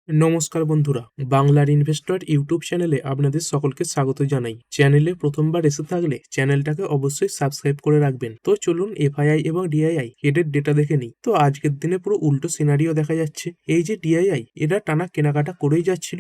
নমস্কার বন্ধুরা, বাংলার ইনভেস্টর ইউটিউব চ্যানেলে আপনাদের সকলকে স্বাগত জানাই। চ্যানেলে প্রথমবার এসে থাকলে চ্যানেলটাকে অবশ্যই সাবস্ক্রাইব করে রাখবেন। তো চলুন এফআইআই এবং ডিআইআই এদের ডেটা দেখে নিই। তো আজকের দিনে পুরো উল্টো সিনারিও দেখা যাচ্ছে। এই যে ডিআইআই এরা টানা কেনাকাটা করেই যাচ্ছিল।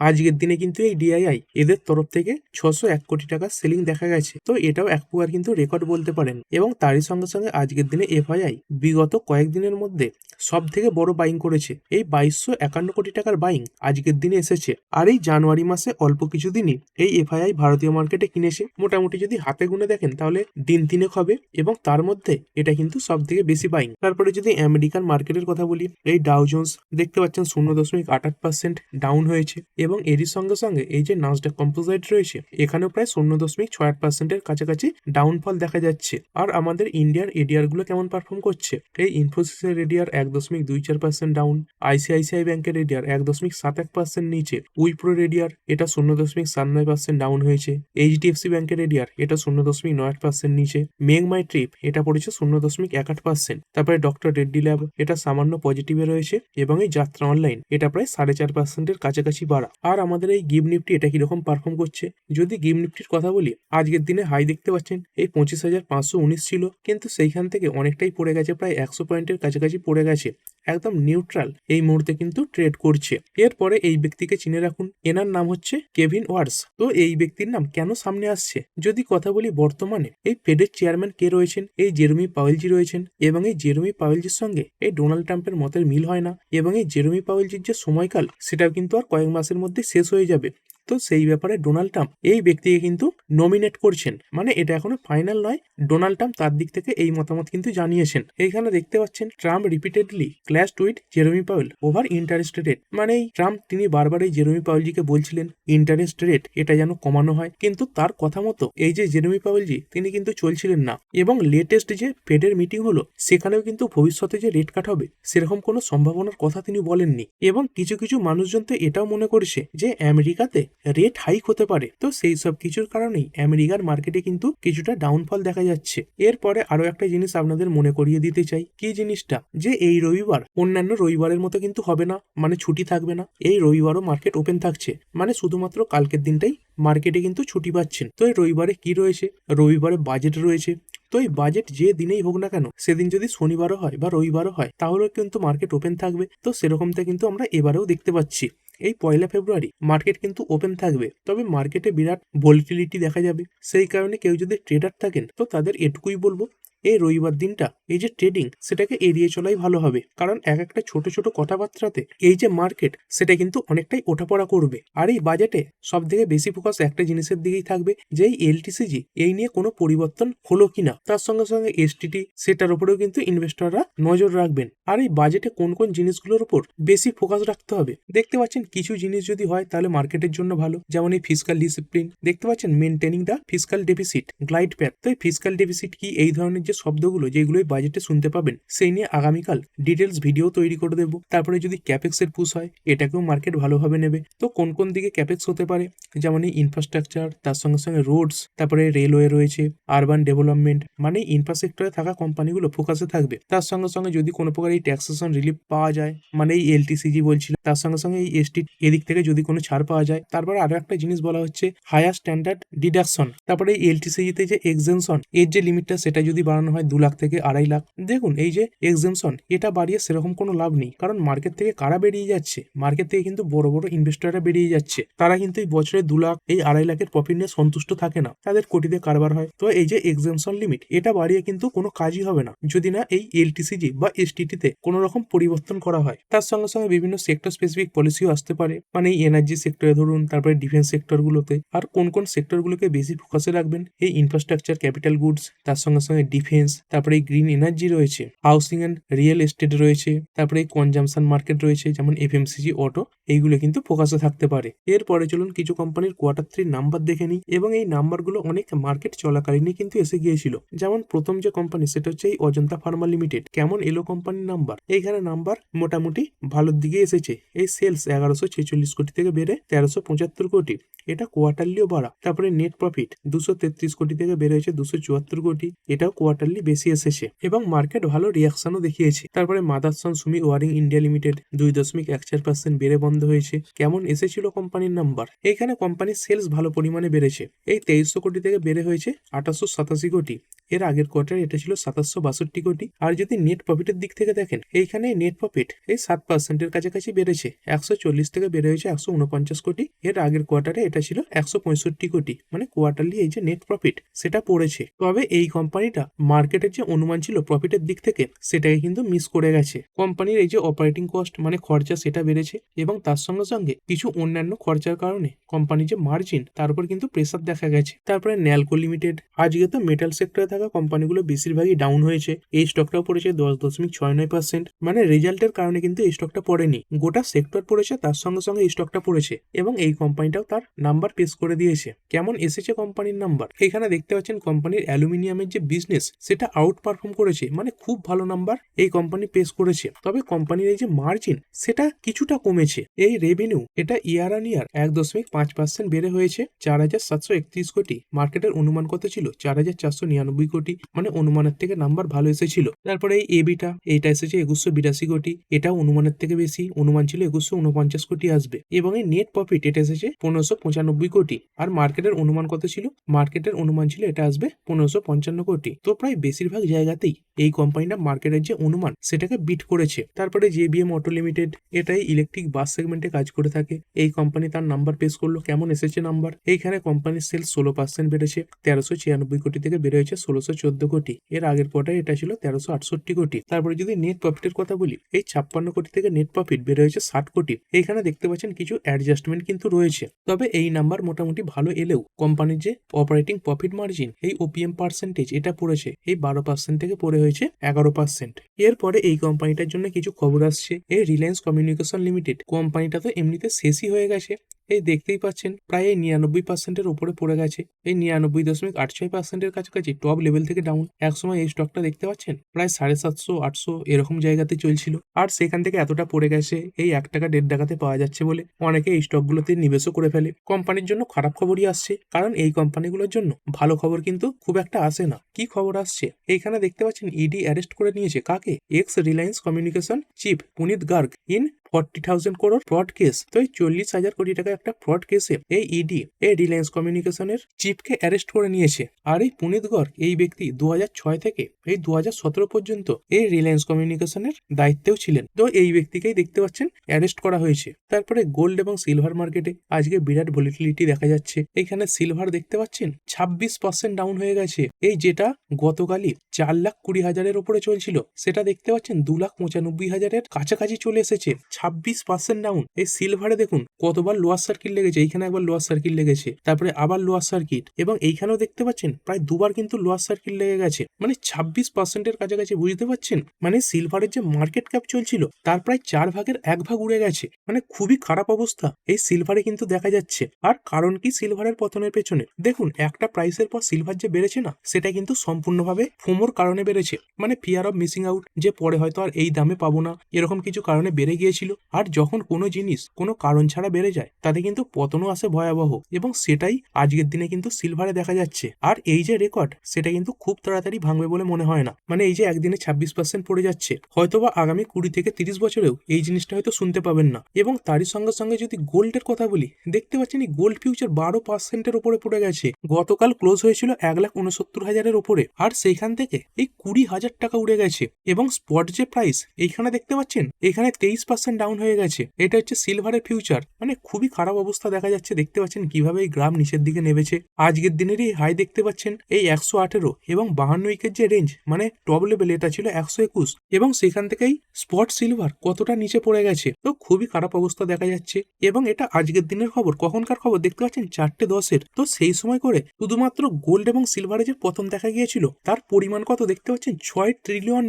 আজকের দিনে কিন্তু এই ডিআইআই এদের তরফ থেকে 601 কোটি টাকা সেলিং দেখা গেছে। তো এটাও এক প্রকার কিন্তু রেকর্ড বলতে পারেন। এবং তারই সঙ্গে সঙ্গে আজকের দিনে এফআইআই বিগত কয়েকদিনের মধ্যে সব থেকে বড় বাইং করেছে। এই 2251 কোটি টাকার বাইং আজকের দিনে এসেছে। আর এই জানুয়ারি মাসে অল্প কিছুদিনই এই এফআইআই ভারতীয় মার্কেটে কিনেছে। মোটামুটি যদি হাতে গুনে দেখেন তাহলে দিন তিনেক হবে, এবং তার মধ্যে এটা কিন্তু সব থেকে বেশি বাইং। তারপরে যদি আমেরিকান মার্কেটের কথা বলি, এই ডাউ জোন্স দেখতে পাচ্ছেন 0.88% ডাউন হয়েছে, এবং এরই সঙ্গে সঙ্গে এই যে নাসডাক কম্পোজাইট রয়েছে এখানেও প্রায় 0.68%-এর কাছাকাছি ডাউনফল দেখা যাচ্ছে। আর আমাদের ইন্ডিয়ান এডিআর গুলো কেমন পারফর্ম করছে, এই ইনফোসিসের এডিআর 1.24% ডাউন, আইসিআইসিআই ব্যাংকের এডিআর 1.71% নিচে, উইপ্রোর এডিআর এটা 0.79% ডাউন হয়েছে, এইচডিএফসি ব্যাংকের এডিআর এটা 0.98% নিচে, মেঘমাই ট্রিপ এটা পড়েছে 0.18%। তারপরে ডক্টর রেড্ডি ল্যাব এটা সামান্য পজিটিভে রয়েছে, এবং এই যাত্রা অনলাইন এটা প্রায় 4.5%-এর কাছাকাছি বাড়া। আর আমাদের এই গিভ নিফটি এটা কিরকম পারফর্ম করছে, যদি গিভ নিফটির কথা বলি, আজকের দিনে হাই দেখতে পাচ্ছেন এই 25,519 ছিল, কিন্তু সেইখান থেকে অনেকটাই পড়ে গেছে, প্রায় 100 পয়েন্টের কাছাকাছি পড়ে গেছে। একদম নিউট্রাল এই মুহূর্তে কিন্তু ট্রেড করছে। এরপরে এই ব্যক্তিকে চিনে রাখুন, এনার নাম হচ্ছে কেভিন ওয়ার্স। তো এই ব্যক্তির নাম কেন সামনে আসছে, যদি কথা বলি, বর্তমানে এই ফেডের চেয়ারম্যান কে রয়েছেন, এই জেরমি পাওয়েলজি রয়েছেন, এবং এই জেরমি পাওয়েলজির সঙ্গে এই ডোনাল্ড ট্রাম্পের মতের মিল হয় না, এবং এই জেরমি পাওয়েলজির যে সময়কাল সেটাও কিন্তু আর কয়েক মাসের মধ্যে শেষ হয়ে যাবে। তো সেই ব্যাপারে ডোনাল্ড ট্রাম্প এই ব্যক্তিকে কিন্তু নমিনেট করছেন, মানে এটা এখনো ফাইনাল নয়। ডোনাল্ড ট্রাম্প তার দিক থেকে এই মতামত কিন্তু জানিয়েছেন। এইখানে দেখতে পাচ্ছেন Trump repeatedly clashed with Jerome Powell over interest rate, মানে এই ট্রাম্প তিনি বারবার এই জেরমি পাওয়েলজিকে বলছিলেন ইন্টারেস্ট রেট এটা যেন কমানো হয়, কিন্তু তার কথা মতো এই যে জেরমি পাওয়েলজি তিনি কিন্তু চলছিলেন না। এবং লেটেস্ট যে ফেডের মিটিং হলো সেখানেও কিন্তু ভবিষ্যতে যে রেট কাট হবে সেরকম কোনো সম্ভাবনার কথা তিনি বলেননি। এবং কিছু কিছু মানুষজন তো এটাও মনে করছে যে আমেরিকাতে রেট হাইক হতে পারে। তো সেই সব কিছুর কারণেই আমেরিকার মার্কেটে কিন্তু কিছুটা ডাউনফল দেখা যাচ্ছে। এরপরে আরো একটা জিনিস আপনাদের মনে করিয়ে দিতে চাই, কি জিনিসটা, যে এই রবিবার অন্যান্য রবিবারের মতো কিন্তু হবে না, মানে ছুটি থাকবে না। এই রবিবারও মার্কেট ওপেন থাকছে, মানে শুধুমাত্র কালকের দিনটাই মার্কেটে কিন্তু ছুটি পাচ্ছেন। তো এই রবিবারে কি রয়েছে, রবিবারে বাজেট রয়েছে। তো এই বাজেট যে দিনেই হোক না কেন, সেদিন যদি শনিবারও হয় বা রবিবারও হয় তাহলেও কিন্তু মার্কেট ওপেন থাকবে। তো সেরকমটা কিন্তু আমরা এবারেও দেখতে পাচ্ছি। এই 1 ফেব্রুয়ারি মার্কেট কিন্তু ওপেন থাকবে, তবে মার্কেটে বিরাট ভলিটিলিটি দেখা যাবে। সেই কারণে কেউ যদি ট্রেডার থাকেন তো তাদের এটুকুই বলবো, এই রবিবার দিনটা এই যে ট্রেডিং সেটাকে এড়িয়ে চলাই ভালো হবে, কারণ এক একটা ছোট ছোট কথাবার্তাতে এই যে মার্কেট সেটা কিন্তু অনেকটাই ওঠাপড়া করবে। আর এই বাজেটে সব থেকে বেশি ফোকাস একটা জিনিসের দিকেই থাকবে, যে এই এলটিসিজি এই নিয়ে কোনো পরিবর্তন হলো কিনা, তার সঙ্গে সঙ্গে এসটিটি সেটার উপরেও কিন্তু ইনভেস্টররা নজর রাখবেন। আর এই বাজেটে কোন কোন জিনিসগুলোর উপর বেশি ফোকাস রাখতে হবে, দেখতে পাচ্ছেন কিছু জিনিস যদি হয় তাহলে মার্কেটের জন্য ভালো, যেমন এই ফিসকাল ডিসিপ্লিন, দেখতে পাচ্ছেন maintaining the fiscal deficit, glide path. তো এই ফিসকাল ডেফিসিট কি, এই ধরনের যে শব্দগুলো যেগুলো বাজেটে শুনতে পাবেন সেই নিয়ে আগামীকাল ডিটেলস ভিডিও তৈরি করে দেবো। তারপরে যদি ক্যাপেক্স এর পুশ হয় এটাকেও মার্কেট ভালোভাবে নেবে। তো কোন কোন দিকে ক্যাপেক্স হতে পারে, যেমন এই ইনফ্রাস্ট্রাকচার, তার সঙ্গে সঙ্গে রোডস, তারপরে রেলওয়ে রয়েছে, আরবান ডেভেলপমেন্ট, মানে ইনফ্রাস্ট্রাকচারে থাকা কোম্পানিগুলো ফোকাসে থাকবে। তার সঙ্গে সঙ্গে যদি কোনো প্রকার এই ট্যাক্সেশন রিলিফ পাওয়া যায়, মানে এই এলটিসিজি বলছিল, তার সঙ্গে সঙ্গে এই এসটি এদিক থেকে যদি কোনো ছাড় পাওয়া যায়। তারপরে আরো একটা জিনিস বলা হচ্ছে হায়ার স্ট্যান্ডার্ড ডিডাকশন, তারপরে এই এলটিসিজিতে যে এক্সেমশন এর যে লিমিটটা সেটা যদি বাড়ানো হয় 2 লাখ থেকে 2.5 লাখ। দেখুন এই যে এক্সেমশন এটা বাড়িয়ে সেরকম কোনো লাভ নেই, কারণ মার্কেট থেকে কারা বেরিয়ে যাচ্ছে, মার্কেট থেকে কিন্তু বড় বড় ইনভেস্টররা বেরিয়ে যাচ্ছে। তারা কিন্তু এই বছরে 2 লাখ এই 2.5 লাখের প্রফিট নিয়ে সন্তুষ্ট থাকে না, তাদের কোটিতে কারবার হয়। তো এই যে এক্সেমশন লিমিট এটা বাড়িয়ে কিন্তু কোনো কাজই হবে না যদি না এই এলটিসিজি বা এসটিটিতে কোনো রকম পরিবর্তন করা হয়। তার সঙ্গে সঙ্গে বিভিন্ন সেক্টর স্পেসিফিক পলিসিও আসতে পারে, মানে এই এনার্জি সেক্টরে ধরুন, তারপরে ডিফেন্স সেক্টরগুলোতে। আর কোন কোন সেক্টরগুলোকে বেশি ফোকাসে রাখবেন, এই ইনফ্রাস্ট্রাকচার, ক্যাপিটাল গুডস, তার সঙ্গে সঙ্গে ডিফেন্স, তারপরে এই গ্রিন এনার্জি রয়েছে, হাউসিং অ্যান্ড রিয়েল এস্টেট রয়েছে, তারপরে এই কনজামশন মার্কেট রয়েছে যেমন এফএমসিজি, অটো, এইগুলো কিন্তু ফোকাসে থাকতে পারে। এরপরে চলুন কিছু কোম্পানির Q3 নাম্বার দেখে নিই, এবং এই নাম্বারগুলো অনেক মার্কেট চলাকালীনই কিন্তু এসে গিয়েছিল। যেমন প্রথম যে কোম্পানি সেটা হচ্ছে এই অজন্তা ফার্মা লিমিটেড। কেমন এলো কোম্পানির নাম্বার, এইখানে নাম্বার মোটামুটি ভালোর দিকে এসেছে। এই সেলস 1146 কোটি থেকে বেড়ে 1375 কোটি, এটা কোয়ার্টারলিও বাড়া। তারপরে নেট প্রফিট 233 কোটি থেকে বেড়ে হয়েছে 274 কোটি, এটাও কোয়ার্টারলি বেশি এসেছে এবং মার্কেট ভালো রিয়াকশনও দেখিয়েছে। তারপরে Motherson Sumi Wiring India Limited 2.14% বেড়ে বন্ধ হয়েছে। কেমন এসেছিল কোম্পানির নাম্বার? এখানে কোম্পানির সেলস ভালো পরিমাণে বেড়েছে, এই 2300 কোটি থেকে বেড়ে হয়েছে 2887 কোটি। এর আগের কোয়ার্টারে এটা ছিল 2762 কোটি। আর যদি নেট প্রফিটের দিক থেকে দেখেন, এইখানে নেট প্রফিট এই 7%-এর কাছাকাছি বেড়েছে, 140 থেকে বেড়ে হয়েছে 149 কোটি। এর আগের কোয়ার্টারে এটা ছিল 165 কোটি, মানে কোয়ার্টারলি এই যে নেট প্রফিট সেটা পড়েছে। তবে এই কোম্পানিটা মার্কেটের যে অনুমান ছিল প্রফিটের দিক থেকে সেটাকে কিন্তু মিস করে গেছে। কোম্পানির এই যে অপারেটিং কস্ট মানে খরচা সেটা বেড়েছে এবং তার সঙ্গে সঙ্গে কিছু অন্যান্য খরচার কারণে কোম্পানির যে মার্জিন তার উপর কিন্তু প্রেসার দেখা গেছে। তারপরে ন্যালকো লিমিটেড, আজকে তো মেটাল সেক্টরে থাকা কোম্পানিগুলো বেশিরভাগই ডাউন হয়েছে, এই স্টকটাও পড়েছে 10.69%। মানে রেজাল্টের কারণে কিন্তু এই স্টকটা পড়েনি, গোটা সেক্টর পড়েছে, তার সঙ্গে সঙ্গে এই স্টকটা পড়েছে এবং এই কোম্পানিটাও তার নাম্বার পেশ করে দিয়েছে। কেমন এসেছে কোম্পানির নাম্বার? এখানে দেখতে পাচ্ছেন কোম্পানির অ্যালুমিনিয়ামের যে বিজনেস সেটা আউট পারফর্ম করেছে, মানে খুব ভালো নাম্বার এই কোম্পানি পেশ করেছে। তবে কোম্পানির এই যে মার্জিন সেটা কিছুটা কমেছে। এই রেভিনিউ এটা ইয়ার অন ইয়ার 1.5% বেড়ে হয়েছে 4731 কোটি। মার্কেটের অনুমান কত ছিল? 4499 কোটি, মানে অনুমানের থেকে নাম্বার ভালো এসেছিল। তারপরে এই এবিটা, এইটা এসেছে 2182 কোটি, এটাও অনুমানের থেকে বেশি, অনুমান ছিল 2149 কোটি আসবে। এবং এই নেট প্রফিট এটা এসেছে 1595 কোটি, আর মার্কেটের অনুমান কত ছিল? মার্কেটের অনুমান ছিল এটা আসবে 1555 কোটি। তো প্রায় বেশিরভাগ জায়গাতেই এই কোম্পানিটা মার্কেটের যে অনুমান সেটাকে বিট করেছে। তারপরে জেবিএম অটো লিমিটেড, এটাই ইলেকট্রিক বাস সেগমেন্টে কাজ করে থাকে, এই কোম্পানি তার নাম্বার পেশ করলো। কেমন এসেছে নাম্বার? এইখানে কোম্পানির সেলস 16% বেড়েছে, 1396 কোটি থেকে বেড়ে হয়েছে 1614 কোটি। এর আগের কোয়ার্টারে এটা ছিল 1368 কোটি। তারপরে যদি নেট প্রফিটের কথা বলি, এই 56 কোটি থেকে নেট প্রফিট বেড়ে হয়েছে 60 কোটি। এইখানে দেখতে পাচ্ছেন কিছু অ্যাডজাস্টমেন্ট কিন্তু রয়েছে, তবে এই নাম্বার মোটামুটি ভালো এলেও কোম্পানির যে অপারেটিং প্রফিট মার্জিন এই ওপিএম পার্সেন্টেজ এটা পড়েছে এই 12% থেকে পড়ে হয়েছে 11%। এরপরে এই কোম্পানিটার জন্য কিছু খবর আসছে। এই রিলায়েন্স কমিউনিকেশন লিমিটেড কোম্পানিটা তো এমনিতে শেষই হয়ে গেছে, এই দেখতেই পাচ্ছেন প্রায় এই 99%-এর উপরে পড়ে গেছে, এই 99.86%-এর কাছাকাছি টপ লেভেল থেকে ডাউন। একসময় এই স্টকটা দেখতে পাচ্ছেন প্রায় 750-800 এরকম জায়গাতে চলছিল, আর সেখান থেকে এতটা পড়ে গেছে এই 1 টাকা 1.5 টাকাতে পাওয়া যাচ্ছে বলে অনেকে এই স্টকগুলোতে নিবেশও করে ফেলে। কোম্পানির জন্য খারাপ খবরই আসছে, কারণ এই কোম্পানিগুলোর জন্য ভালো খবর কিন্তু খুব একটা আসে না। কি খবর আসছে? এইখানে দেখতে পাচ্ছেন ইডি অ্যারেস্ট করে নিয়েছে কাকে? X Reliance communication chief Punit Garg in 40,000 crore fraud case. তো এই 40,000 কোটি টাকা একটা ফ্রড কেসে এই ইডি এই রিলায়েন্স কমিউনিকেশনের চিফকে অ্যারেস্ট করে নিয়েছে। আর এই পুনিত গর্গ এই ব্যক্তি 2006 থেকে এই 2017 পর্যন্ত এই রিলায়েন্স কমিউনিকেশনের দায়িত্বেও ছিলেন। তো এই ব্যক্তিকেই দেখতে পাচ্ছেন অ্যারেস্ট করা হয়েছে। তারপরে গোল্ড এবং সিলভার মার্কেটে আজকে বিরাট ভলিটিলিটি দেখা যাচ্ছে। এইখানে সিলভার দেখতে পাচ্ছেন 26% ডাউন হয়ে গেছে, এই যেটা গতকালই 4,20,000-এর উপরে চলছিল সেটা দেখতে পাচ্ছেন 2,95,000-এর কাছাকাছি চলে এসেছে। 26% ডাউন। এই সিলভারে দেখুন কতবার লোয়ার সার্কিট লেগেছে, এইখানে একবার লোয়ার সার্কিট লেগেছে, তারপরে আবার লোয়ার সার্কিট, এবং এইখানেও দেখতে পাচ্ছেন প্রায় দুবার কিন্তু লোয়ার সার্কিট লেগে গেছে, মানে 26%-এর কাছাকাছি। বুঝতে পারছেন মানে সিলভারের যে মার্কেট ক্যাপ চলছিল তার প্রায় 4 ভাগের 1 ভাগ উড়ে গেছে, মানে খুবই খারাপ অবস্থা এই সিলভারে কিন্তু দেখা যাচ্ছে। আর কারণ কি সিলভারের পতনের পেছনে? দেখুন একটা প্রাইসের পর সিলভার যে বেড়েছে না, সেটা কিন্তু সম্পূর্ণভাবে ফোমোর কারণে বেড়েছে, মানে ফিয়ার অফ মিসিং আউট, যে পরে হয়তো আর এই দামে পাবো না, এরকম কিছু কারণে বেড়ে গিয়েছিল। আর যখন কোনো জিনিস কোনো কারণ ছাড়া বেড়ে যায় তাতে কিন্তু পতনও আসে ভয়াবহ, এবং সেটাই আজকের দিনে কিন্তু সিলভারে দেখা যাচ্ছে। আর এই যে রেকর্ড সেটা কিন্তু খুব তাড়াতাড়ি ভাঙবে বলে মনে হয় না, মানে এই যে একদিনে 26% পড়ে যাচ্ছে, হয়তোবা আগামী 20 থেকে 30 বছরেও এই জিনিসটা হয়তো শুনতে পাবেন না। এবং তারই সঙ্গে সঙ্গে যদি গোল্ডের কথা বলি, দেখতে পাচ্ছেন এই গোল্ড ফিউচার 12%-এর উপরে পড়ে গেছে। গতকাল ক্লোজ হয়েছিল 1,69,000-এর উপরে, আর সেইখান থেকে এই 20,000 টাকা উড়ে গেছে। এবং স্পট যে প্রাইস এইখানে দেখতে পাচ্ছেন এখানে 23% ডাউন হয়ে গেছে। এটা হচ্ছে সিলভারের ফিউচার, মানে খুবই খারাপ অবস্থা দেখা যাচ্ছে। দেখতে পাচ্ছেন কিভাবে এই গ্রাফ নিচের দিকে নেমেছে। আজকের দিনেরই হাই দেখতে পাচ্ছেন এই 118 এবং 52 উইকের যে রেঞ্জ মানে টপ লেভেল এটা ছিল 121, এবং সেখান থেকেই স্পট সিলভার কতটা নিচে পড়ে গেছে। তো খুবই খারাপ অবস্থা দেখা যাচ্ছে। এবং এটা আজকের দিনের খবর, কখনকার খবর দেখতে পাচ্ছেন 4:10-এর। তো সেই সময় করে শুধুমাত্র গোল্ড এবং সিলভারে যে পতন দেখা গিয়েছিল তার পরিমাণ কত দেখতে পাচ্ছেন $6 ট্রিলিয়ন।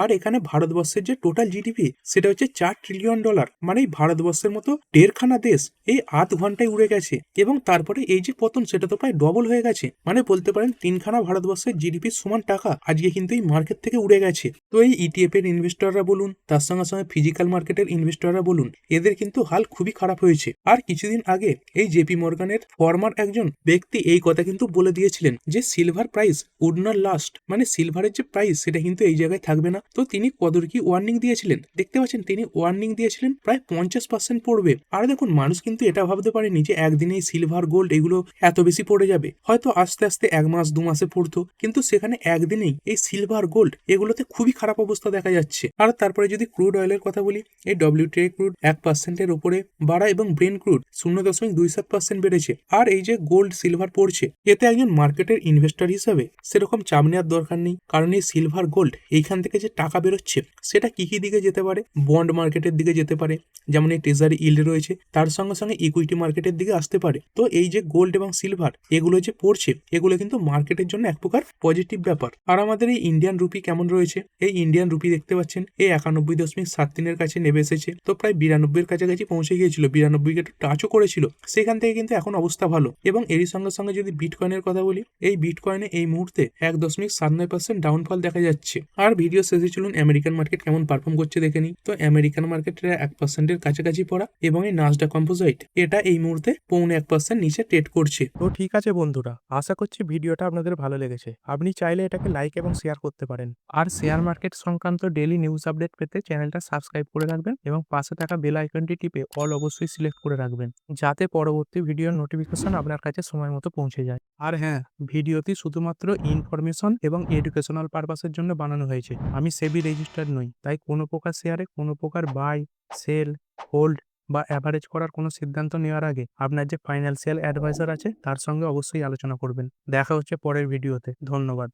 আর এখানে ভারতবর্ষের যে টোটাল জিডিপি সেটা হচ্ছে $4 ট্রিলিয়ন। বিলিয়ন ডলার, মানে এই ভারতবর্ষের মতো 1.5খানা দেশ এই আধ ঘন্টায় উড়ে গেছে। এবং তারপরে এই যে পতন, সেটা তো প্রায় ডবল হয়ে গেছে, মানে বলতে পারেন 3খানা ভারতবর্ষের জিডিপির সমান টাকা আজকে কিন্তু এই মার্কেট থেকে উড়ে গেছে। তো এই ইটিএফ এর ইনভেস্টররা বলুন, তার সঙ্গে সঙ্গে ফিজিক্যাল মার্কেটের ইনভেস্টররা বলুন, এদের কিন্তু হাল খুবই খারাপ হয়েছে। আর কিছুদিন আগে এই জেপি মর্গানের ফর্মার একজন ব্যক্তি এই কথা কিন্তু বলে দিয়েছিলেন যে silver price would not last, মানে সিলভারের যে প্রাইস সেটা কিন্তু এই জায়গায় থাকবে না। তো তিনি কদর কি ওয়ার্নিং দিয়েছিলেন, দেখতে পাচ্ছেন তিনি ওয়ার্নিং দিয়েছিলেন প্রায় 50% পড়বে। আর দেখুন, মানুষ কিন্তু এটা ভাবতে পারেনি যে একদিনেই সিলভার গোল্ড এগুলো এত বেশি পড়ে যাবে, হয়তো আস্তে আস্তে 1 মাস 2 মাসে পড়তো, কিন্তু সেখানে একদিনেই এই সিলভার গোল্ড এগুলোতে খুবই খারাপ অবস্থা দেখা যাচ্ছে। আর তারপরে যদি ক্রুড অয়েলের কথা বলি, এই ডব্লিউটিআই ক্রুড 1%-এর উপরে বাড়া এবং ব্রেন ক্রুড 0.27% বেড়েছে। আর এই যে গোল্ড সিলভার পড়ছে, এতে একজন মার্কেটের ইনভেস্টর হিসাবে সেরকম চাপ নেওয়ার দরকার নেই, কারণ এই সিলভার গোল্ড এইখান থেকে যে টাকা বেরোচ্ছে সেটা কি কি দিকে যেতে পারে, বন্ড মার্কেটের দিকে যেতে পারে, যেমন এই ট্রেজারি ইল্ড রয়েছে, তার সঙ্গে সঙ্গে ইকুইটি মার্কেটের দিকে আসতে পারে। তো এই যে গোল্ড এবং সিলভার এগুলো যে পড়ছে, এগুলো কিন্তু মার্কেটের জন্য এক প্রকার পজিটিভ ব্যাপার। আর আমাদের এই ইন্ডিয়ান রুপি কেমন রয়েছে, এই ইন্ডিয়ান রুপি দেখতে পাচ্ছেন এই 91.73-এর কাছে নেমে এসেছে। তো প্রায় 92-এর কাছাকাছি পৌঁছে গিয়েছিল, 92-কে টাচও করেছিল, সেখান থেকে কিন্তু এখন অবস্থা ভালো। এবং এরই সঙ্গে সঙ্গে যদি বিটকয়েনের কথা বলি, এই বিটকয়েনে এই মুহূর্তে 1.79% ডাউনফল দেখা যাচ্ছে। আর ভিডিও শেষে চলুন আমেরিকান মার্কেট কেমন পারফর্ম করছে দেখে নিই। তো আমেরিকান মার্কেটের 1%-এর কাছাকাছি পড়া, এবং এই নাসডাক কম্পোজিট এটা এই মুহূর্তে 0.25% নিচে ট্রেড করছে। তো ঠিক আছে বন্ধুরা, আশা করছি ভিডিওটা আপনাদের ভালো লেগেছে। আপনি চাইলে এটাকে লাইক এবং শেয়ার করতে পারেন। আর শেয়ার মার্কেট সংক্রান্ত ডেইলি নিউজ আপডেট পেতে চ্যানেলটা সাবস্ক্রাইব করে রাখবেন এবং পাশে থাকা বেল আইকনটি টিপে অল অবশ্যই সিলেক্ট করে রাখবেন, যাতে পরবর্তী ভিডিওর নোটিফিকেশন আপনার কাছে সময় মতো পৌঁছে যায়। আর হ্যাঁ, ভিডিওটি শুধুমাত্র ইনফরমেশন এবং এডুকেশনাল পারপাসের জন্য বানানো হয়েছে। আমি সেবি রেজিস্টার্ড নই, তাই কোনো প্রকার শেয়ারে কোনো প্রকার বাই, সেল, হোল্ড বা অ্যাভারেজ করার কোনো সিদ্ধান্ত নেওয়ার আগে আপনার যে ফাইন্যান্সিয়াল অ্যাডভাইজার আছে তার সঙ্গে অবশ্যই আলোচনা করবেন। দেখা হচ্ছে পরের ভিডিওতে। ধন্যবাদ।